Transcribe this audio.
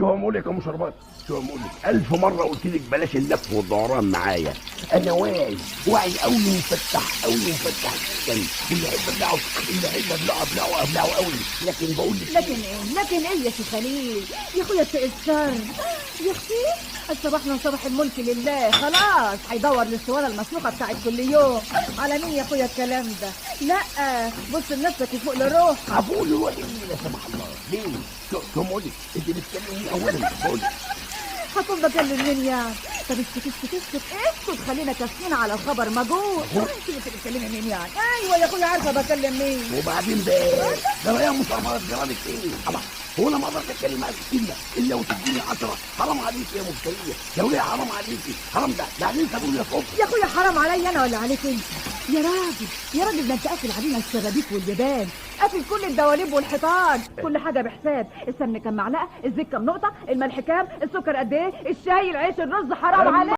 شو هقول يا مشربات، شو هقول لك 1000 مره قلت لك بلاش اللف والدوران معايا. انا واعي قوي ومفتح قوي ومفتح جدا، واللي يحب ابلعه اللي يحب ابلعه قوي. لكن بقول لك لكن ايه يا شيخ خليل يا اخويا الشر يا اختي؟ صباحنا وصباح الملك لله. خلاص هيدور للصوره المسلوخه بتاعت كل يوم. على مين يا اخويا الكلام ده؟ لا بص لنفسك فوق لروحك. ابوه الوحيد لا سمح الله. ليه؟ شو بقول لك انت بتتكلمي اولا. بقول لك هكون بكلم مين يعني؟ طب اسكت خلينا كاسفين على الخبر مجهول. انت بتتكلمي مين يعني؟ ايوه يا اخويا عارفه بكلم مين. وبعدين بقى ده يا مصطفى جرالك ايه؟ هو انا ما اقدرش اتكلم معاك كلمه الا وتديني 10. حرام عليك يا مفتريه يا وليه، حرام عليكي، حرام. ده عليك ابويا يا صبحي. يا اخويا حرام عليا انا ولا عليك انت؟ يا راجل ده انت قافل علينا الشبابيك والجبال، قافل كل الدواليب والحيطان، كل حاجه بحساب. السمن كام معلقه، الزيت كام نقطه، الملح كام، السكر قد ايه، الشاي، العيش، الرز، حرام عليك.